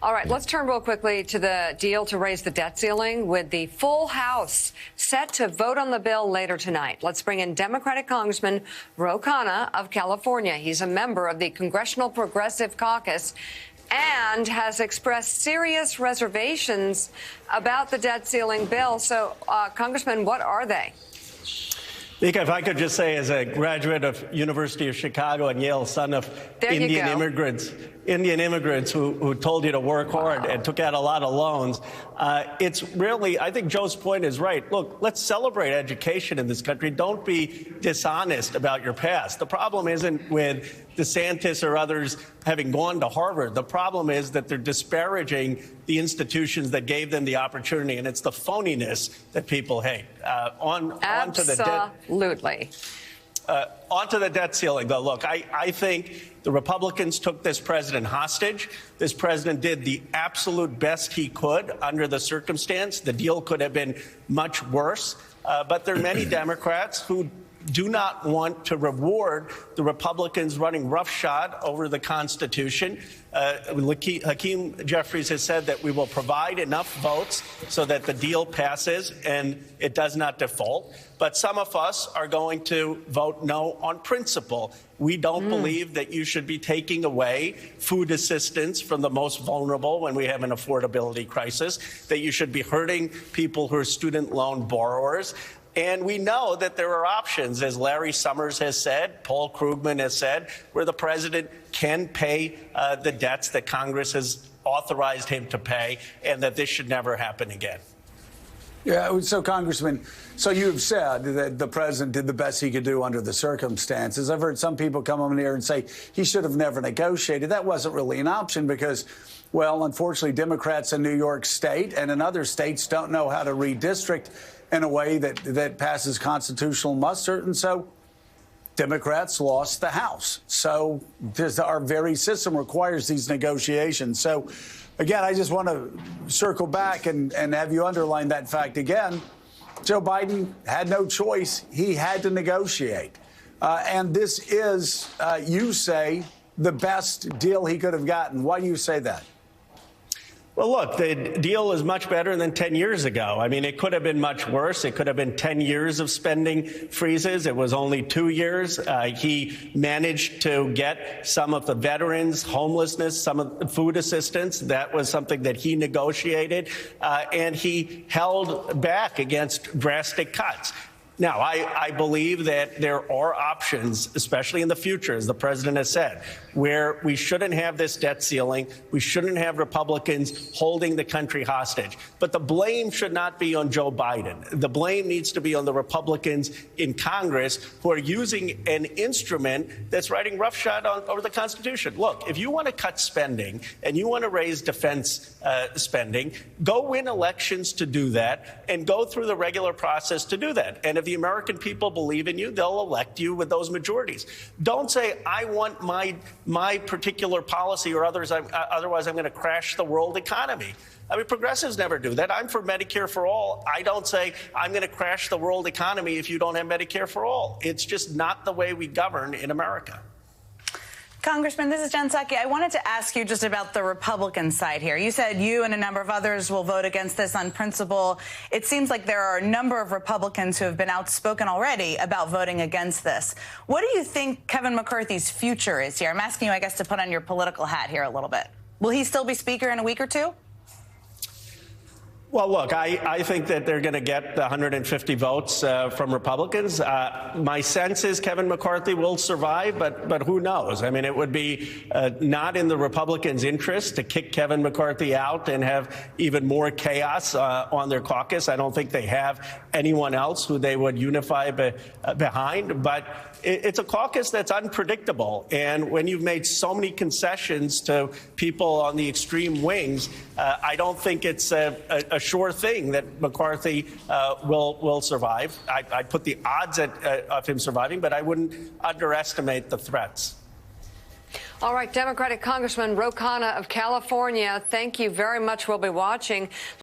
All right, let's turn real quickly to the deal to raise the debt ceiling with the full House set to vote on the bill later tonight. Let's bring in Democratic Congressman Khanna of California. He's a member of the Congressional Progressive Caucus and has expressed serious reservations about the debt ceiling bill. So, Congressman, what are they? Mika, if I could just say, as a graduate of University of Chicago and Yale, son of Indian immigrants who told you to work hard and took out a lot of loans, it's really, I think Joe's point is right. Look, let's celebrate education in this country. Don't be dishonest about your past. The problem isn't with DeSantis or others having gone to Harvard. The problem is that they're disparaging the institutions that gave them the opportunity, and it's the phoniness that people hate. Absolutely. Onto the debt ceiling, though. Look, I think the Republicans took this president hostage. This president did the absolute best he could under the circumstance. The deal could have been much worse. But there are many Democrats who do not want to reward the Republicans running roughshod over the Constitution. Hakeem Jeffries has said that we will provide enough votes so that the deal passes and it does not default. But some of us are going to vote no on principle. We don't believe that you should be taking away food assistance from the most vulnerable when we have an affordability crisis, that you should be hurting people who are student loan borrowers. And we know that there are options, as Larry Summers has said, Paul Krugman has said, where the president can pay the debts that Congress has authorized him to pay, and that this should never happen again. Yeah, so, Congressman, so you've said that the president did the best he could do under the circumstances. I've heard some people come on here and say he should have never negotiated. That wasn't really an option because, well, unfortunately, Democrats in New York State and in other states don't know how to redistrict in a way that passes constitutional muster. And so Democrats lost the House. So our very system requires these negotiations. So, again, I just want to circle back and have you underline that fact again. Joe Biden had no choice. He had to negotiate. And this is, you say, the best deal he could have gotten. Why do you say that? Well, look, the deal is much better than 10 years ago. I mean, it could have been much worse. It could have been 10 years of spending freezes. It was only 2 years. He managed to get some of the veterans, homelessness, some of the food assistance. That was something that he negotiated. And he held back against drastic cuts. Now, I believe that there are options, especially in the future, as the president has said, where we shouldn't have this debt ceiling. We shouldn't have Republicans holding the country hostage. But the blame should not be on Joe Biden. The blame needs to be on the Republicans in Congress who are using an instrument that's riding roughshod over the Constitution. Look, if you want to cut spending and you want to raise defense spending, go win elections to do that and go through the regular process to do that. And if the American people believe in you, they'll elect you with those majorities. Don't say, I want my particular policy or others, otherwise I'm going to crash the world economy. I mean, progressives never do that. I'm for Medicare for all. I don't say I'm going to crash the world economy if you don't have Medicare for all. It's just not the way we govern in America. Congressman, this is Jen Psaki. I wanted to ask you just about the Republican side here. You said you and a number of others will vote against this on principle. It seems like there are a number of Republicans who have been outspoken already about voting against this. What do you think Kevin McCarthy's future is here? I'm asking you, I guess, to put on your political hat here a little bit. Will he still be Speaker in a week or two? Well, look, I think that they're going to get the 150 votes from Republicans. My sense is Kevin McCarthy will survive, but who knows? I mean, it would be not in the Republicans' interest to kick Kevin McCarthy out and have even more chaos on their caucus. I don't think they have anyone else who they would unify behind. But it's a caucus that's unpredictable. And when you've made so many concessions to people on the extreme wings, I don't think it's a sure thing that McCarthy will survive. I put the odds of him surviving, but I wouldn't underestimate the threats. All right, Democratic Congressman Khanna of California, thank you very much. We'll be watching.